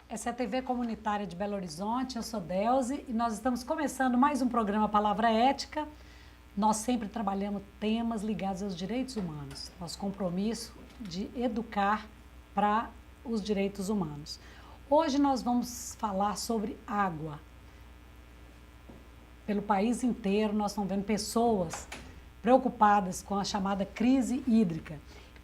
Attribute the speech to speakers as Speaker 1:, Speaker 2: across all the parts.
Speaker 1: Essa é a TV Comunitária de Belo Horizonte, eu sou Delze e nós estamos começando mais um programa Palavra Ética. Nós sempre trabalhamos temas ligados aos direitos humanos, nosso compromisso de educar para os direitos humanos. Hoje nós vamos falar sobre água. Pelo país inteiro nós estamos vendo pessoas preocupadas com a chamada crise hídrica.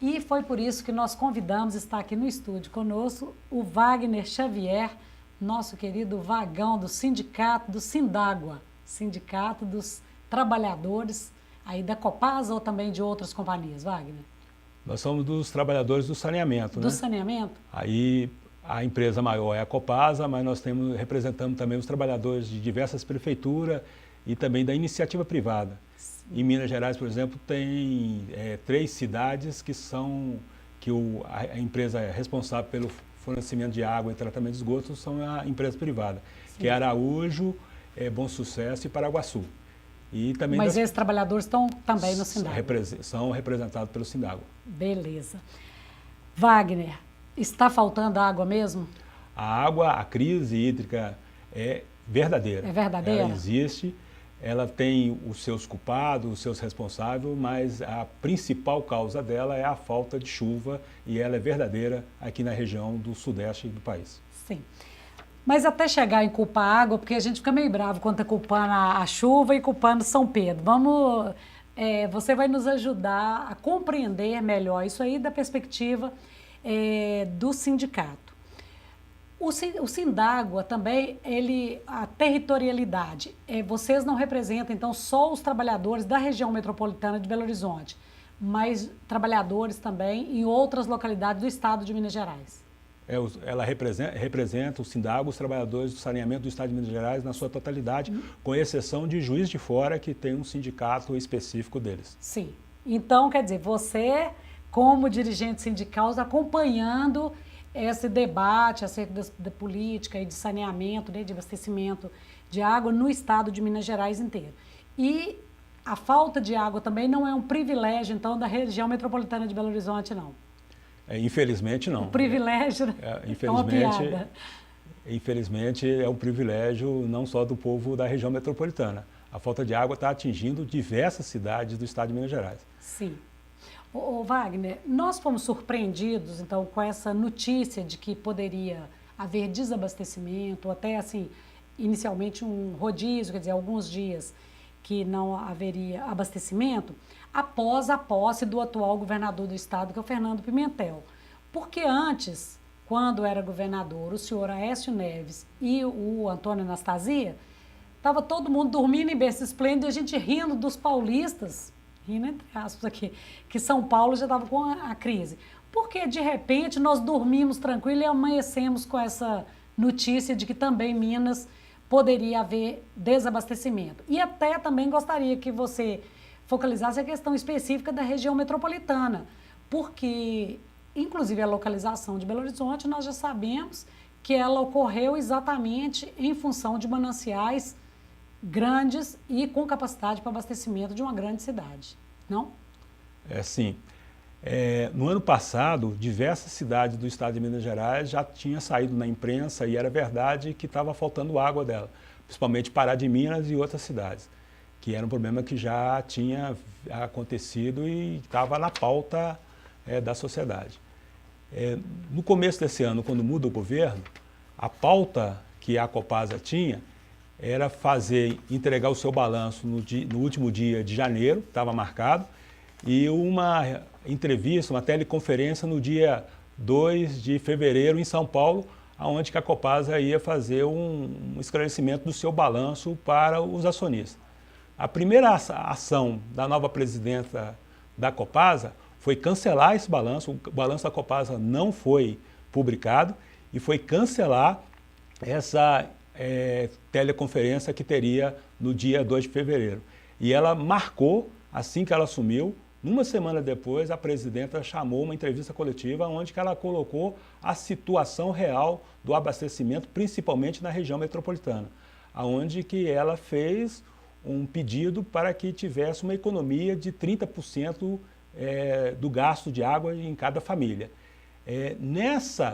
Speaker 1: E foi por isso que nós convidamos, está aqui no estúdio conosco, o Wagner Xavier, nosso querido Vagão do sindicato do Sindágua, Sindicato dos Trabalhadores aí da Copasa ou também de outras companhias, Wagner?
Speaker 2: Nós somos dos trabalhadores do saneamento,
Speaker 1: Do saneamento?
Speaker 2: Aí a empresa maior é a Copasa, mas nós representamos também os trabalhadores de diversas prefeituras e também da iniciativa privada. Em Minas Gerais, por exemplo, tem 3 cidades que a empresa responsável pelo fornecimento de água e tratamento de esgoto são a empresa privada, Sim. que é Araújo, Bom Sucesso e Paraguaçu. E também
Speaker 1: Mas esses trabalhadores estão também no Sindágua?
Speaker 2: São representados pelo Sindágua.
Speaker 1: Beleza. Wagner, está faltando água mesmo?
Speaker 2: A água, a crise hídrica é verdadeira.
Speaker 1: É verdadeira?
Speaker 2: Ela existe. Ela tem os seus culpados, os seus responsáveis, mas a principal causa dela é a falta de chuva e ela é verdadeira aqui na região do sudeste do país.
Speaker 1: Sim. Mas até chegar em culpar a água, porque a gente fica meio bravo quando está culpando a chuva e culpando São Pedro. Você vai nos ajudar a compreender melhor isso aí da perspectiva do sindicato. O Sindágua também, a territorialidade, vocês não representam, então, só os trabalhadores da região metropolitana de Belo Horizonte, mas trabalhadores também em outras localidades do estado de Minas Gerais.
Speaker 2: Ela representa o Sindágua, os trabalhadores do saneamento do estado de Minas Gerais na sua totalidade, com exceção de Juiz de Fora, que tem um sindicato específico deles.
Speaker 1: Sim. Então, quer dizer, você, como dirigente sindical, está acompanhando esse debate acerca da política e de saneamento, de abastecimento de água no estado de Minas Gerais inteiro. E a falta de água também não é um privilégio, então, da região metropolitana de Belo Horizonte, não?
Speaker 2: Infelizmente, não.
Speaker 1: O privilégio é uma piada.
Speaker 2: Infelizmente, é um privilégio não só do povo da região metropolitana. A falta de água está atingindo diversas cidades do estado de Minas Gerais.
Speaker 1: Sim. Ô Wagner, nós fomos surpreendidos, então, com essa notícia de que poderia haver desabastecimento, ou até, assim, inicialmente um rodízio, quer dizer, alguns dias que não haveria abastecimento, após a posse do atual governador do estado, que é o Fernando Pimentel. Porque antes, quando era governador, o senhor Aécio Neves e o Antônio Anastasia, estava todo mundo dormindo em berço esplêndido e a gente rindo dos paulistas, rindo entre aspas aqui, que São Paulo já estava com a crise. Porque, de repente, nós dormimos tranquilo e amanhecemos com essa notícia de que também Minas poderia haver desabastecimento. E até também gostaria que você focalizasse a questão específica da região metropolitana, porque, inclusive, a localização de Belo Horizonte, nós já sabemos que ela ocorreu exatamente em função de mananciais grandes e com capacidade para abastecimento de uma grande cidade, não?
Speaker 2: Sim. No ano passado, diversas cidades do estado de Minas Gerais já tinham saído na imprensa e era verdade que estava faltando água dela, principalmente Pará de Minas e outras cidades, que era um problema que já tinha acontecido e estava na pauta da sociedade. No começo desse ano, quando muda o governo, a pauta que a Copasa tinha era entregar o seu balanço no último dia de janeiro, estava marcado, e uma entrevista, uma teleconferência no dia 2 de fevereiro em São Paulo, onde que a Copasa ia fazer um esclarecimento do seu balanço para os acionistas. A primeira ação da nova presidenta da Copasa foi cancelar esse balanço, o balanço da Copasa não foi publicado e foi cancelar essa teleconferência que teria no dia 2 de fevereiro. E ela marcou, assim que ela assumiu, uma semana depois, a presidenta chamou uma entrevista coletiva onde que ela colocou a situação real do abastecimento, principalmente na região metropolitana, onde que ela fez um pedido para que tivesse uma economia de 30% do gasto de água em cada família.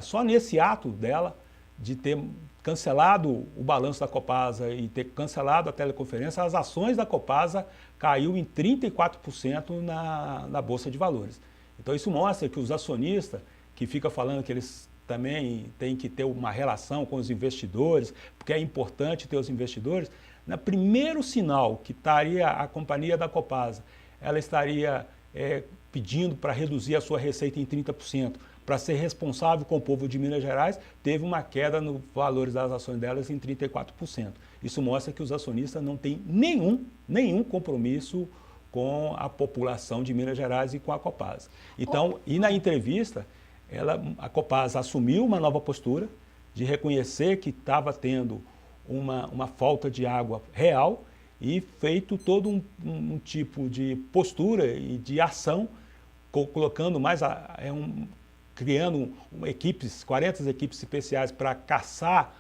Speaker 2: Só nesse ato dela, de ter cancelado o balanço da Copasa e ter cancelado a teleconferência, as ações da Copasa caiu em 34% na Bolsa de Valores. Então isso mostra que os acionistas, que ficam falando que eles também têm que ter uma relação com os investidores, porque é importante ter os investidores, no primeiro sinal que estaria a companhia da Copasa, ela estaria pedindo para reduzir a sua receita em 30%, para ser responsável com o povo de Minas Gerais, teve uma queda nos valores das ações delas em 34%. Isso mostra que os acionistas não têm nenhum compromisso com a população de Minas Gerais e com a Copasa. Então, e na entrevista, a Copasa assumiu uma nova postura de reconhecer que estava tendo uma falta de água real e feito todo um tipo de postura e de ação, colocando mais criando equipes, 40 equipes especiais para caçar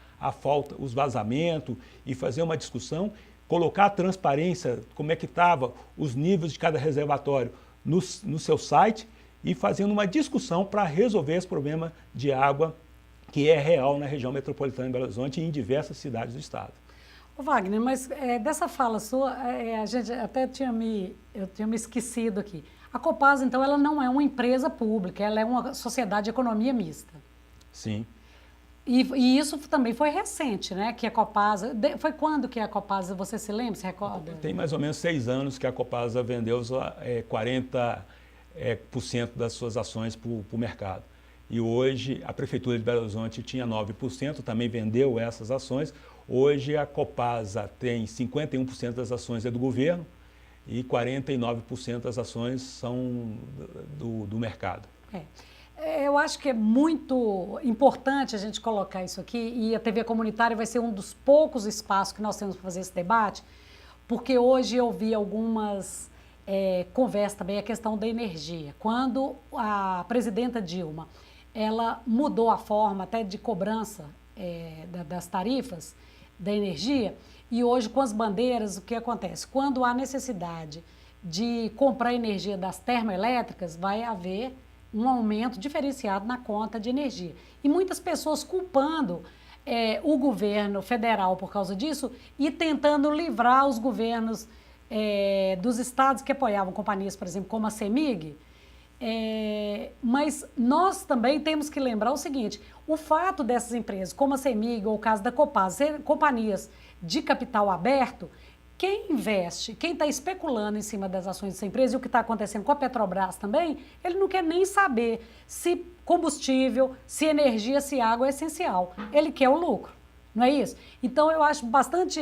Speaker 2: os vazamentos e fazer uma discussão, colocar a transparência, como é que estava os níveis de cada reservatório no seu site e fazendo uma discussão para resolver esse problema de água que é real na região metropolitana de Belo Horizonte e em diversas cidades do estado.
Speaker 1: Ô Wagner, mas dessa fala sua, a gente até eu tinha me esquecido aqui. A Copasa, então, ela não é uma empresa pública, ela é uma sociedade de economia mista.
Speaker 2: Sim.
Speaker 1: E isso também foi recente, né? Que a Copasa... Foi quando que a Copasa, você se lembra, se recorda?
Speaker 2: Tem mais ou menos 6 anos que a Copasa vendeu 40% das suas ações para o mercado. E hoje a Prefeitura de Belo Horizonte tinha 9%, também vendeu essas ações. Hoje a Copasa tem 51% das ações do governo e 49% das ações são do mercado.
Speaker 1: Eu acho que é muito importante a gente colocar isso aqui, e a TV comunitária vai ser um dos poucos espaços que nós temos para fazer esse debate, porque hoje eu vi algumas conversas também, a questão da energia. Quando a presidenta Dilma, ela mudou a forma até de cobrança das tarifas da energia, e hoje com as bandeiras, o que acontece? Quando há necessidade de comprar energia das termoelétricas, vai haver um aumento diferenciado na conta de energia. E muitas pessoas culpando o governo federal por causa disso e tentando livrar os governos dos estados que apoiavam companhias, por exemplo, como a CEMIG. Mas nós também temos que lembrar o seguinte, o fato dessas empresas, como a CEMIG ou o caso da Copasa, serem companhias de capital aberto, quem investe, quem está especulando em cima das ações dessa empresa e o que está acontecendo com a Petrobras também, ele não quer nem saber se combustível, se energia, se água é essencial. Ele quer o lucro, não é isso? Então eu acho bastante,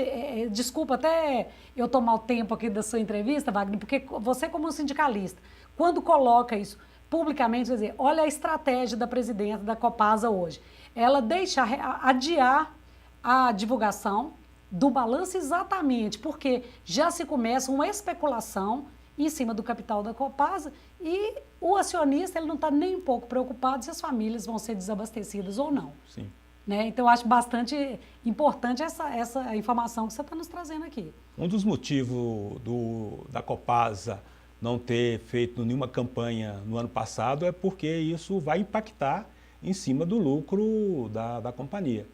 Speaker 1: desculpa até eu tomar o tempo aqui da sua entrevista, Wagner, porque você como sindicalista, quando coloca isso publicamente, quer dizer, olha a estratégia da presidenta da Copasa hoje. Ela adiar a divulgação do balanço exatamente, porque já se começa uma especulação em cima do capital da Copasa e o acionista ele não está nem um pouco preocupado se as famílias vão ser desabastecidas ou não.
Speaker 2: Sim.
Speaker 1: Né? Então, eu acho bastante importante essa informação que você está nos trazendo aqui.
Speaker 2: Um dos motivos da Copasa não ter feito nenhuma campanha no ano passado é porque isso vai impactar em cima do lucro da companhia.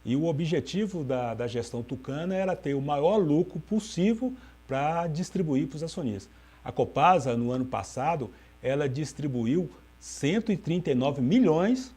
Speaker 2: E o objetivo da gestão tucana era ter o maior lucro possível para distribuir para os acionistas. A Copasa, no ano passado, ela distribuiu 139 milhões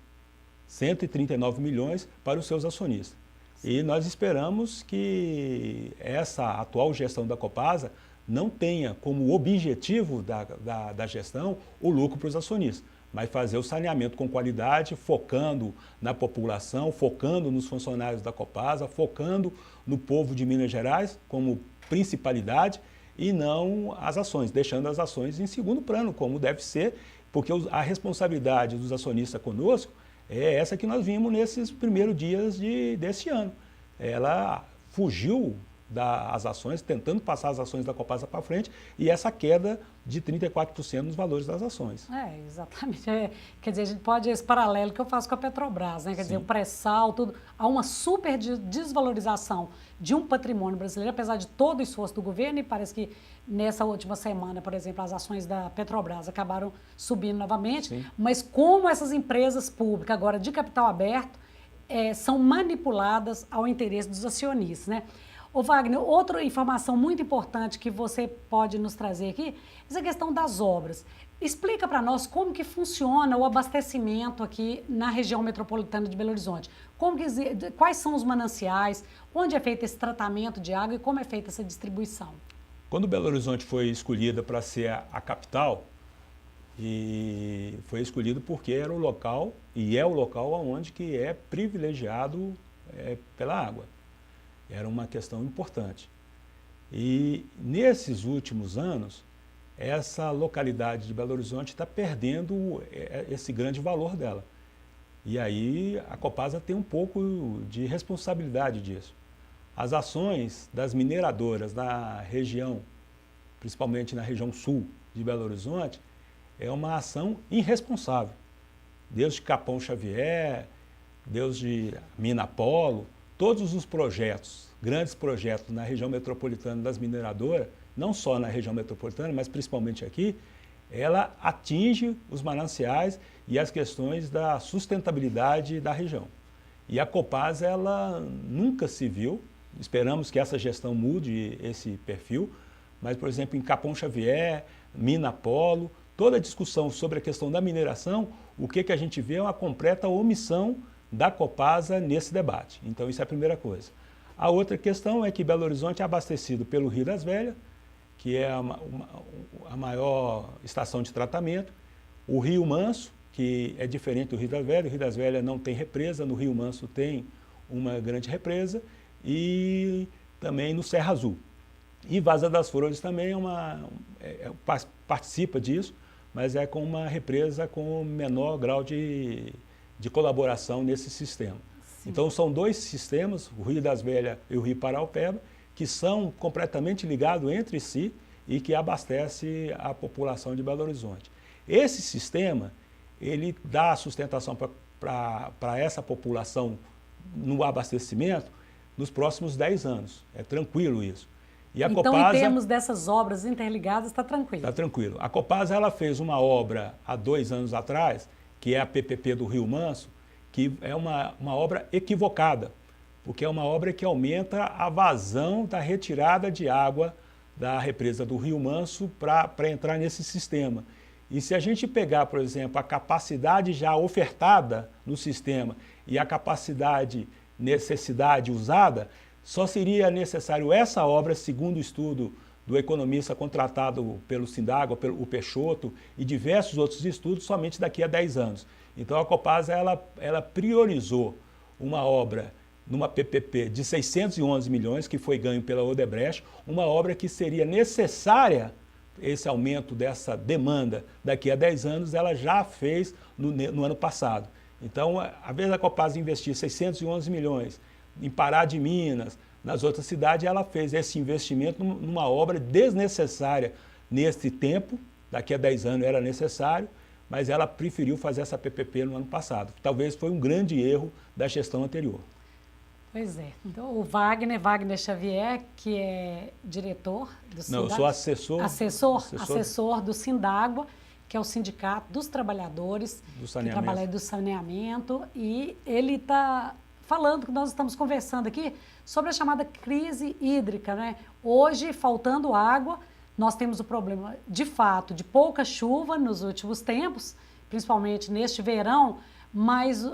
Speaker 2: para os seus acionistas. E nós esperamos que essa atual gestão da Copasa não tenha como objetivo da gestão o lucro para os acionistas, mas fazer o saneamento com qualidade, focando na população, focando nos funcionários da Copasa, focando no povo de Minas Gerais como principalidade e não as ações, deixando as ações em segundo plano, como deve ser, porque a responsabilidade dos acionistas conosco é essa que nós vimos nesses primeiros dias desse ano. Ela fugiu das ações, tentando passar as ações da Copasa para frente, e essa queda de 34% nos valores das ações.
Speaker 1: Exatamente. Quer dizer, a gente pode esse paralelo que eu faço com a Petrobras, né? Quer dizer, o pré-sal, tudo. Há uma super desvalorização de um patrimônio brasileiro, apesar de todo o esforço do governo, e parece que nessa última semana, por exemplo, as ações da Petrobras acabaram subindo novamente, mas como essas empresas públicas, agora de capital aberto, são manipuladas ao interesse dos acionistas, né? Ô Wagner, outra informação muito importante que você pode nos trazer aqui, essa questão das obras. Explica para nós como que funciona o abastecimento aqui na região metropolitana de Belo Horizonte. Quais são os mananciais, onde é feito esse tratamento de água e como é feita essa distribuição?
Speaker 2: Quando Belo Horizonte foi escolhida para ser a capital, e foi escolhido porque era o local, e é o local onde que é privilegiado pela água. Era uma questão importante. E nesses últimos anos, essa localidade de Belo Horizonte está perdendo esse grande valor dela. E aí a Copasa tem um pouco de responsabilidade disso. As ações das mineradoras na região, principalmente na região sul de Belo Horizonte, é uma ação irresponsável. Desde Capão Xavier, desde Mina Apolo, todos os projetos, grandes projetos na região metropolitana das mineradoras, não só na região metropolitana, mas principalmente aqui, ela atinge os mananciais e as questões da sustentabilidade da região. E a Copasa, ela nunca se viu, esperamos que essa gestão mude esse perfil, mas, por exemplo, em Capão Xavier, Mina Apolo, toda a discussão sobre a questão da mineração, o que a gente vê é uma completa omissão da Copasa nesse debate. Então, isso é a primeira coisa. A outra questão é que Belo Horizonte é abastecido pelo Rio das Velhas, que é a maior estação de tratamento, o Rio Manso, que é diferente do Rio das Velhas. O Rio das Velhas não tem represa, no Rio Manso tem uma grande represa, e também no Serra Azul. E Vaza das Flores também participa disso, mas é com uma represa com menor grau de colaboração nesse sistema. Sim. Então são dois sistemas, o Rio das Velhas e o Rio Paraupeba, que são completamente ligados entre si e que abastece a população de Belo Horizonte. Esse sistema, ele dá sustentação para essa população no abastecimento nos próximos 10 anos. É tranquilo isso. E a
Speaker 1: então,
Speaker 2: Copasa,
Speaker 1: em termos dessas obras interligadas, está tranquilo?
Speaker 2: Está tranquilo. A Copasa, ela fez uma obra há 2 anos atrás, que é a PPP do Rio Manso, que é uma obra equivocada, porque é uma obra que aumenta a vazão da retirada de água da represa do Rio Manso para entrar nesse sistema. E se a gente pegar, por exemplo, a capacidade já ofertada no sistema e a necessidade usada, só seria necessário essa obra, segundo o estudo do economista contratado pelo Sindágua, pelo Peixoto e diversos outros estudos, somente daqui a 10 anos. Então a Copasa, ela priorizou uma obra numa PPP de 611 milhões, que foi ganho pela Odebrecht, uma obra que seria necessária, esse aumento dessa demanda daqui a 10 anos, ela já fez no ano passado. Então, a vez da Copasa investir 611 milhões em Pará de Minas, nas outras cidades, ela fez esse investimento numa obra desnecessária nesse tempo, daqui a 10 anos era necessário, mas ela preferiu fazer essa PPP no ano passado. Talvez foi um grande erro da gestão anterior.
Speaker 1: Pois é. Então, o Wagner Xavier, que é diretor do Sindágua.
Speaker 2: Não, eu sou assessor
Speaker 1: do Sindágua, que é o Sindicato dos Trabalhadores que trabalha do saneamento, e ele está falando que nós estamos conversando aqui sobre a chamada crise hídrica, né? Hoje, faltando água, nós temos o problema, de fato, de pouca chuva nos últimos tempos, principalmente neste verão, mas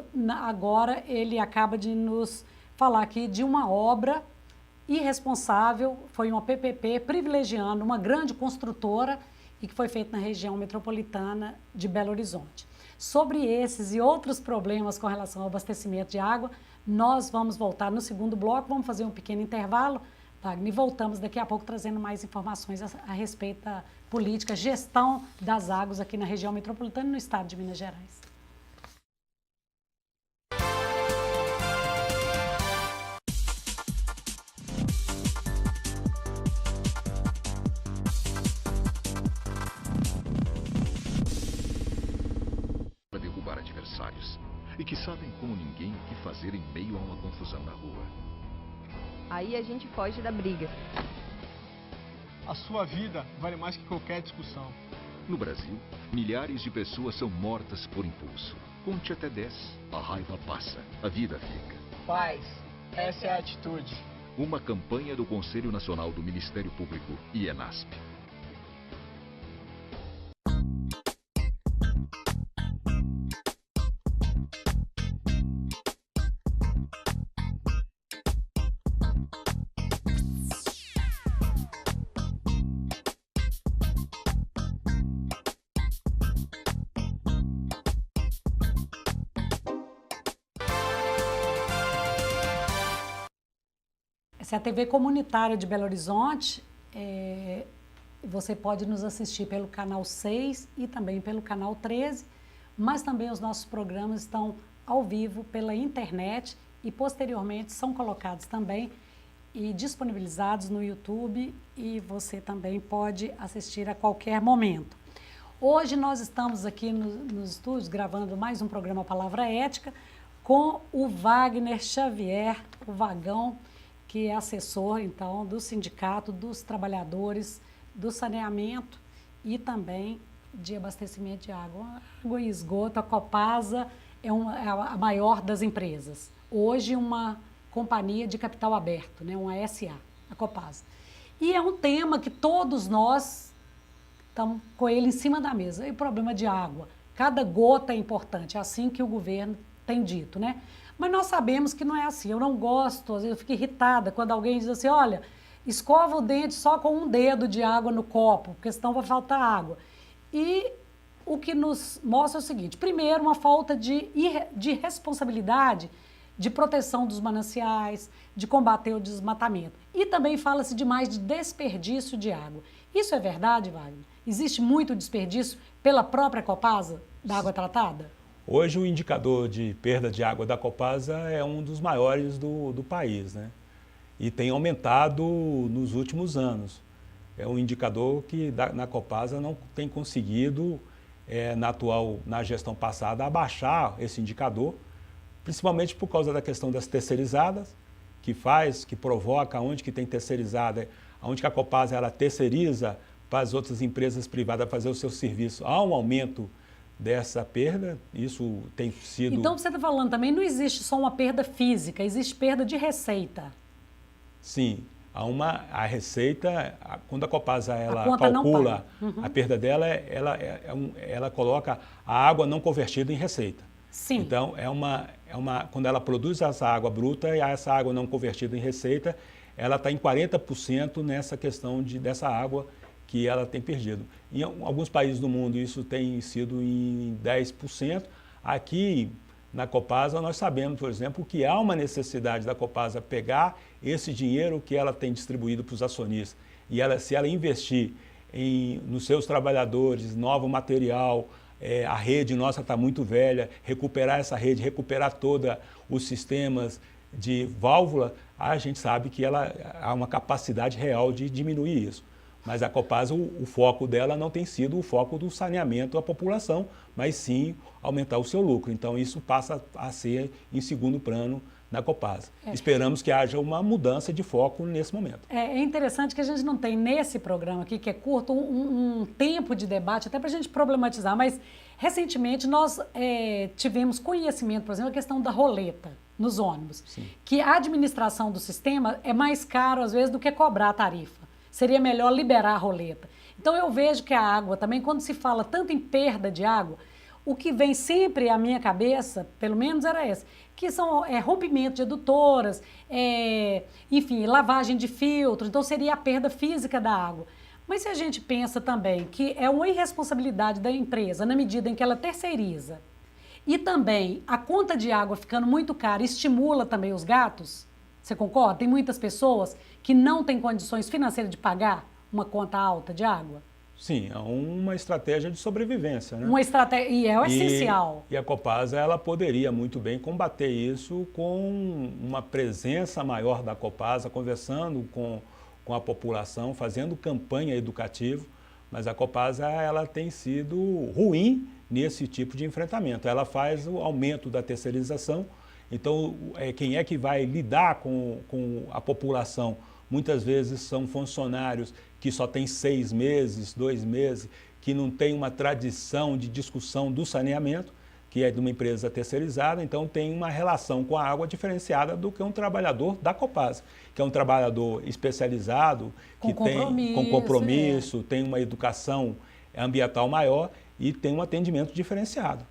Speaker 1: agora ele acaba de nos falar aqui de uma obra irresponsável, foi uma PPP privilegiando uma grande construtora e que foi feita na região metropolitana de Belo Horizonte. Sobre esses e outros problemas com relação ao abastecimento de água, nós vamos voltar no segundo bloco, vamos fazer um pequeno intervalo, Wagner, e voltamos daqui a pouco trazendo mais informações a respeito da política, gestão das águas aqui na região metropolitana e no estado de Minas Gerais.
Speaker 3: E que sabem como ninguém o que fazer em meio a uma confusão na rua.
Speaker 4: Aí a gente foge da briga.
Speaker 5: A sua vida vale mais que qualquer discussão.
Speaker 3: No Brasil, milhares de pessoas são mortas por impulso. Conte até 10. A raiva passa, a vida fica.
Speaker 5: Paz, essa é a atitude.
Speaker 3: Uma campanha do Conselho Nacional do Ministério Público e ENASP.
Speaker 1: Essa é a TV comunitária de Belo Horizonte. Você pode nos assistir pelo canal 6 e também pelo canal 13, mas também os nossos programas estão ao vivo pela internet e posteriormente são colocados também e disponibilizados no YouTube, e você também pode assistir a qualquer momento. Hoje nós estamos aqui nos estúdios gravando mais um programa Palavra Ética com o Wagner Xavier, o Vagão, que é assessor, então, do Sindicato dos Trabalhadores do Saneamento e também de abastecimento de água. Água e esgoto, a Copasa é a maior das empresas. Hoje, uma companhia de capital aberto, né? Uma SA, a Copasa. E é um tema que todos nós estamos com ele em cima da mesa. E o problema de água. Cada gota é importante, é assim que o governo tem dito, né? Mas nós sabemos que não é assim. Eu não gosto, às vezes eu fico irritada quando alguém diz assim, olha, escova o dente só com um dedo de água no copo, porque senão vai faltar água. E o que nos mostra é o seguinte, primeiro, uma falta de responsabilidade de proteção dos mananciais, de combater o desmatamento. E também fala-se demais de desperdício de água. Isso é verdade, Wagner? Existe muito desperdício pela própria Copasa da água tratada?
Speaker 2: Hoje o indicador de perda de água da Copasa é um dos maiores do país, né? E tem aumentado nos últimos anos. É um indicador que na Copasa não tem conseguido, na gestão passada, abaixar esse indicador, principalmente por causa da questão das terceirizadas, que provoca onde que tem terceirizada, onde que a Copasa ela terceiriza para as outras empresas privadas fazer o seu serviço. Há um aumento dessa perda, isso tem sido...
Speaker 1: Então, você está falando também, não existe só uma perda física, existe perda de receita.
Speaker 2: Sim, a receita, quando a Copasa ela
Speaker 1: conta
Speaker 2: calcula a perda dela, ela coloca a água não convertida em receita.
Speaker 1: Sim.
Speaker 2: Então, quando ela produz essa água bruta e essa água não convertida em receita, ela está em 40% nessa questão dessa água que ela tem perdido. Em alguns países do mundo isso tem sido em 10%. Aqui na Copasa nós sabemos, por exemplo, que há uma necessidade da Copasa pegar esse dinheiro que ela tem distribuído para os acionistas e se ela investir nos seus trabalhadores, novo material, a rede nossa está muito velha, recuperar essa rede, recuperar todos os sistemas de válvula, a gente sabe que há uma capacidade real de diminuir isso. Mas a Copasa, o foco dela não tem sido o foco do saneamento à população, mas sim aumentar o seu lucro. Então, isso passa a ser em segundo plano na Copasa. Esperamos que haja uma mudança de foco nesse momento.
Speaker 1: É interessante que a gente não tem nesse programa aqui, que é curto, um tempo de debate, até para a gente problematizar, mas recentemente nós tivemos conhecimento, por exemplo, a questão da roleta nos ônibus,
Speaker 2: Sim.
Speaker 1: Que a administração do sistema é mais caro, às vezes, do que cobrar a tarifa. Seria melhor liberar a roleta. Então, eu vejo que a água também, quando se fala tanto em perda de água, o que vem sempre à minha cabeça, pelo menos era esse, que são rompimento de edutoras, enfim, lavagem de filtros, então seria a perda física da água. Mas se a gente pensa também que é uma irresponsabilidade da empresa, na medida em que ela terceiriza, e também a conta de água ficando muito cara estimula também os gatos, você concorda? Tem muitas pessoas que não têm condições financeiras de pagar uma conta alta de água?
Speaker 2: Sim, é uma estratégia de sobrevivência, né?
Speaker 1: Uma estratégia, e é o essencial.
Speaker 2: E a Copasa, ela poderia muito bem combater isso com uma presença maior da Copasa, conversando com a população, fazendo campanha educativa, mas a Copasa, ela tem sido ruim nesse tipo de enfrentamento. Ela faz o aumento da terceirização. Então, quem é que vai lidar com a população? Muitas vezes são funcionários que só têm 6 meses, 2 meses, que não tem uma tradição de discussão do saneamento. que é de uma empresa terceirizada, então tem uma relação com a água diferenciada do que um trabalhador da Copasa, que é um trabalhador especializado, que tem com compromisso, tem uma educação ambiental maior e tem um atendimento diferenciado.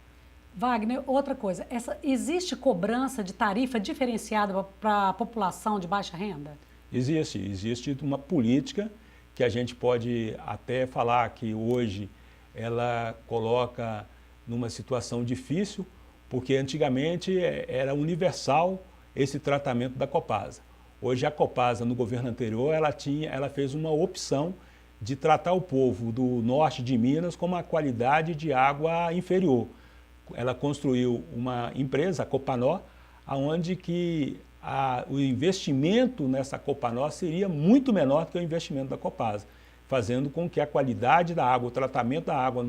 Speaker 1: Wagner, outra coisa, existe cobrança de tarifa diferenciada para a população de baixa renda?
Speaker 2: Existe uma política que a gente pode até falar que hoje ela coloca numa situação difícil, porque antigamente era universal esse tratamento da Copasa. Hoje a Copasa, no governo anterior, ela fez uma opção de tratar o povo do norte de Minas com uma qualidade de água inferior. Ela construiu uma empresa, a Copanó, onde que o investimento nessa Copanó seria muito menor do que o investimento da Copasa, fazendo com que a qualidade da água, o tratamento da água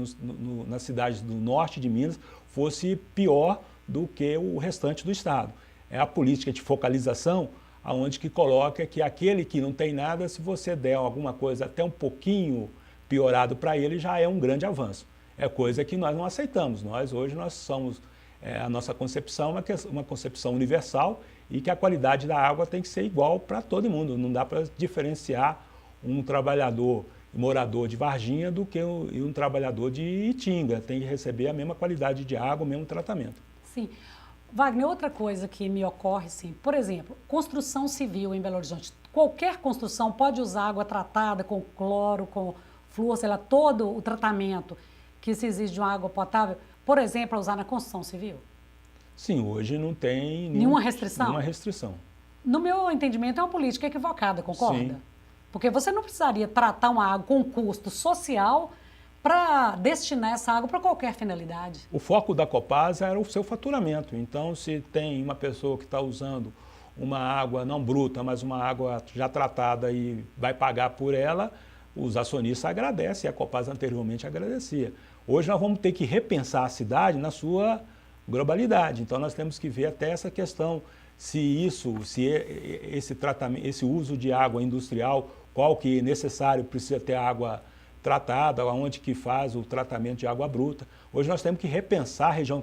Speaker 2: nas cidades do norte de Minas fosse pior do que o restante do estado. É a política de focalização, onde que coloca que aquele que não tem nada, se você der alguma coisa até um pouquinho piorado para ele, já é um grande avanço. É coisa que nós não aceitamos. Hoje nós somos, a nossa concepção é uma concepção universal e que a qualidade da água tem que ser igual para todo mundo. Não dá para diferenciar um trabalhador morador de Varginha do que um trabalhador de Itinga. Tem que receber a mesma qualidade de água, o mesmo tratamento.
Speaker 1: Sim. Wagner, outra coisa que me ocorre, sim, por exemplo, construção civil em Belo Horizonte. Qualquer construção pode usar água tratada com cloro, com flúor, sei lá, todo o tratamento que se exige de uma água potável, por exemplo, a usar na construção civil?
Speaker 2: Sim, hoje não tem
Speaker 1: nenhuma restrição?
Speaker 2: Nenhuma restrição.
Speaker 1: No meu entendimento, é uma política equivocada, concorda?
Speaker 2: Sim.
Speaker 1: Porque você não precisaria tratar uma água com custo social para destinar essa água para qualquer finalidade.
Speaker 2: O foco da Copasa era o seu faturamento. Então, se tem uma pessoa que está usando uma água não bruta, mas uma água já tratada e vai pagar por ela, os acionistas agradecem, e a Copasa anteriormente agradecia. Hoje nós vamos ter que repensar a cidade na sua globalidade. Então nós temos que ver até essa questão, se esse tratamento, esse uso de água industrial, qual que é necessário, precisa ter água tratada, onde que faz o tratamento de água bruta. Hoje nós temos que repensar a região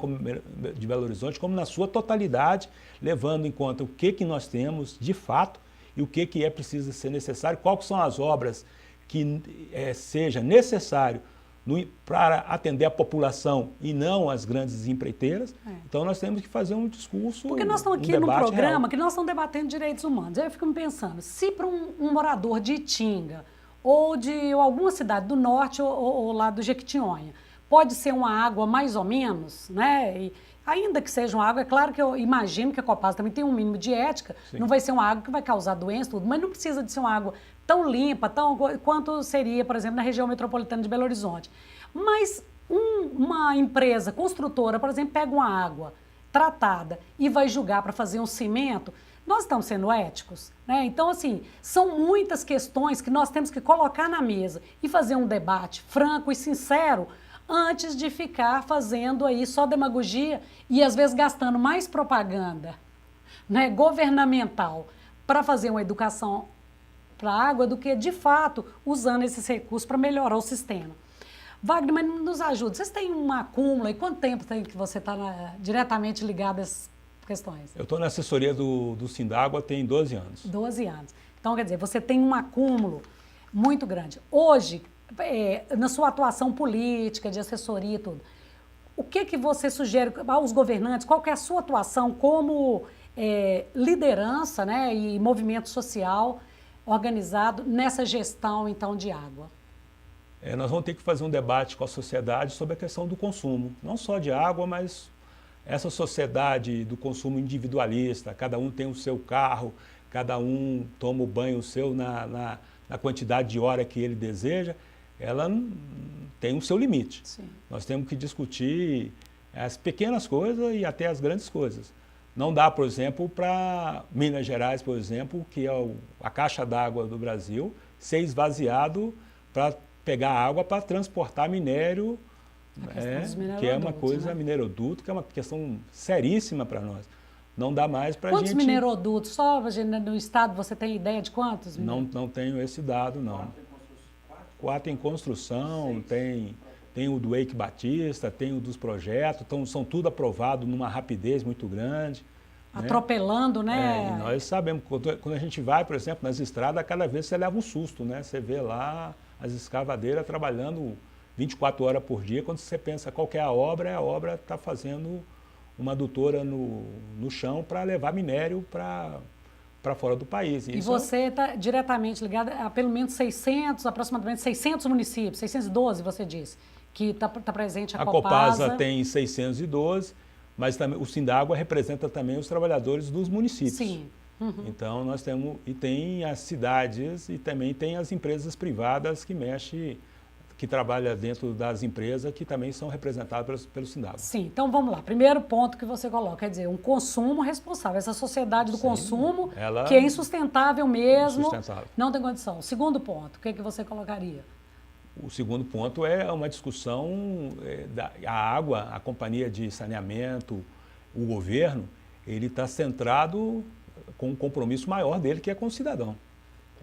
Speaker 2: de Belo Horizonte como na sua totalidade, levando em conta o que nós temos de fato e o que preciso ser necessário, quais são as obras que seja necessário para atender a população e não as grandes empreiteiras. Então nós temos que fazer um discurso,
Speaker 1: porque nós estamos aqui num programa que nós estamos debatendo direitos humanos. Aí eu fico me pensando, se para um morador de Itinga ou de alguma cidade do norte ou lá do Jequitinhonha, pode ser uma água mais ou menos, né? E ainda que seja uma água, é claro que eu imagino que a Copasa também tem um mínimo de ética, não vai ser uma água que vai causar doença, tudo, mas não precisa de ser uma água tão limpa, quanto seria, por exemplo, na região metropolitana de Belo Horizonte. Mas uma empresa construtora, por exemplo, pega uma água tratada e vai julgar para fazer um cimento, nós estamos sendo éticos, né? Então, assim, são muitas questões que nós temos que colocar na mesa e fazer um debate franco e sincero antes de ficar fazendo aí só demagogia e às vezes gastando mais propaganda, né, governamental para fazer uma educação para a água do que, de fato, usando esses recursos para melhorar o sistema. Wagner, mas nos ajuda. Vocês têm um acúmulo e quanto tempo tem que você está diretamente ligado a essas questões?
Speaker 2: Eu estou na assessoria do Sindágua tem 12 anos.
Speaker 1: 12 anos. Então, quer dizer, você tem um acúmulo muito grande. Hoje, na sua atuação política, de assessoria e tudo, o que você sugere aos governantes? Qual que é a sua atuação como liderança, né, e movimento social organizado nessa gestão, então, de água?
Speaker 2: Nós vamos ter que fazer um debate com a sociedade sobre a questão do consumo, não só de água, mas essa sociedade do consumo individualista, cada um tem o seu carro, cada um toma o banho seu na quantidade de hora que ele deseja, ela tem o seu limite.
Speaker 1: Sim.
Speaker 2: Nós temos que discutir as pequenas coisas e até as grandes coisas. Não dá, por exemplo, para Minas Gerais, por exemplo, que é a caixa d'água do Brasil, ser esvaziado para pegar água para transportar minério, que é uma coisa, né? Mineroduto, que é uma questão seríssima para nós. Não dá mais para a gente...
Speaker 1: Quantos minerodutos? Só no estado você tem ideia de quantos?
Speaker 2: Não tenho esse dado, não. 4 em construção, tem tem o do Eike Batista, tem o dos projetos, então são tudo aprovado numa rapidez muito grande.
Speaker 1: Atropelando, né?
Speaker 2: E nós sabemos, quando a gente vai, por exemplo, nas estradas, cada vez você leva um susto, né? Você vê lá as escavadeiras trabalhando 24 horas por dia, quando você pensa qual que é a obra está fazendo uma adutora no chão para levar minério para fora do país.
Speaker 1: E você está diretamente ligado a pelo menos 600, aproximadamente 600 municípios, 612 você disse, que está presente a Copasa.
Speaker 2: A Copasa tem 612, mas também, o Sindágua representa também os trabalhadores dos municípios.
Speaker 1: Sim. Uhum.
Speaker 2: Então nós temos, e tem as cidades e também tem as empresas privadas que trabalham dentro das empresas que também são representadas pelo Sindágua.
Speaker 1: Sim, então vamos lá. Primeiro ponto que você coloca, quer dizer, um consumo responsável. Essa sociedade do consumo, que é insustentável mesmo, não tem condição. Segundo ponto, o que você colocaria?
Speaker 2: O segundo ponto é uma discussão a água, a companhia de saneamento, o governo, ele está centrado com um compromisso maior dele, que é com o cidadão.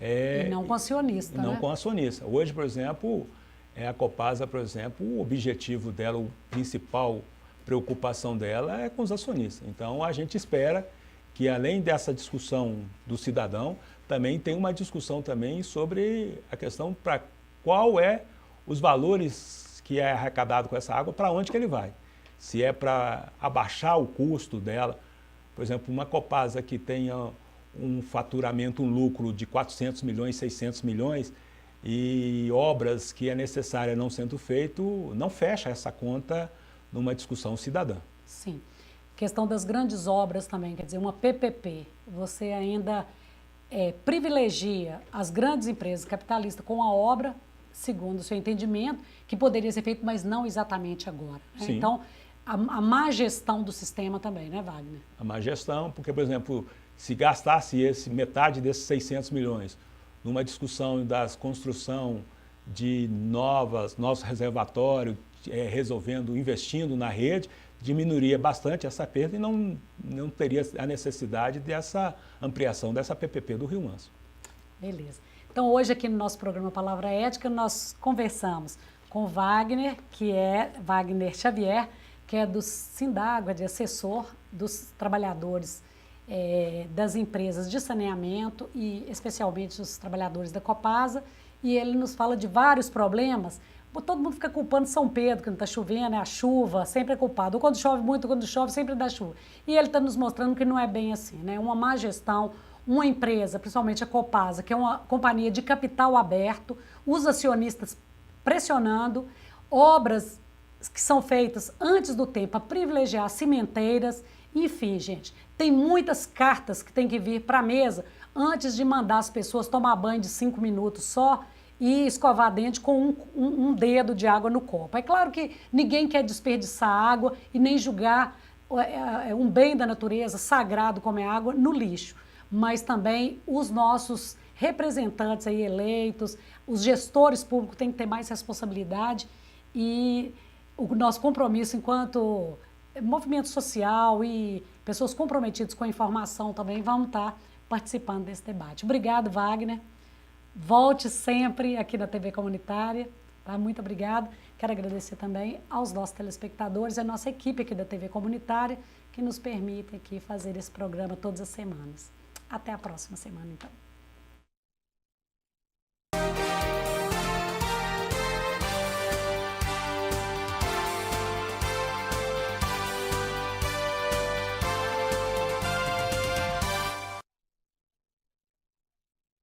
Speaker 1: E não com o acionista,
Speaker 2: Não
Speaker 1: né?
Speaker 2: com o acionista. Hoje, por exemplo, a Copasa, por exemplo, o objetivo dela, a principal preocupação dela é com os acionistas. Então, a gente espera que, além dessa discussão do cidadão, também tem uma discussão também sobre a questão para qual é os valores que é arrecadado com essa água, para onde que ele vai. Se é para abaixar o custo dela, por exemplo, uma Copasa que tenha um faturamento, um lucro de 400 milhões, 600 milhões, e obras que é necessária não sendo feito, não fecha essa conta numa discussão cidadã.
Speaker 1: Sim. Questão das grandes obras também, quer dizer, uma PPP, você ainda privilegia as grandes empresas capitalistas com a obra, segundo o seu entendimento, que poderia ser feito, mas não exatamente agora. Né? Então, a má gestão do sistema também, né, Wagner?
Speaker 2: A má gestão, porque, por exemplo, se gastasse metade desses 600 milhões numa discussão da construção de novos reservatórios, investindo na rede, diminuiria bastante essa perda e não teria a necessidade dessa ampliação dessa PPP do Rio Manso.
Speaker 1: Beleza. Então, hoje aqui no nosso programa Palavra Ética, nós conversamos com Wagner Xavier, que é do Sindágua, de assessor dos trabalhadores das empresas de saneamento e especialmente os trabalhadores da Copasa, e ele nos fala de vários problemas. Todo mundo fica culpando São Pedro, que não está chovendo, a chuva sempre é culpado. Ou quando chove muito, quando chove, sempre dá chuva. E ele está nos mostrando que não é bem assim, né? Uma má gestão, uma empresa, principalmente a Copasa, que é uma companhia de capital aberto, os acionistas pressionando, obras que são feitas antes do tempo a privilegiar cimenteiras. Enfim, gente, tem muitas cartas que tem que vir para a mesa antes de mandar as pessoas tomar banho de 5 minutos só e escovar dente com um dedo de água no copo. É claro que ninguém quer desperdiçar água e nem julgar um bem da natureza sagrado como é a água no lixo, mas também os nossos representantes aí eleitos, os gestores públicos têm que ter mais responsabilidade e o nosso compromisso enquanto movimento social e pessoas comprometidas com a informação também vão estar participando desse debate. Obrigado, Wagner. Volte sempre aqui da TV Comunitária, tá? Muito obrigado. Quero agradecer também aos nossos telespectadores e à nossa equipe aqui da TV Comunitária que nos permite aqui fazer esse programa todas as semanas. Até a próxima semana, então.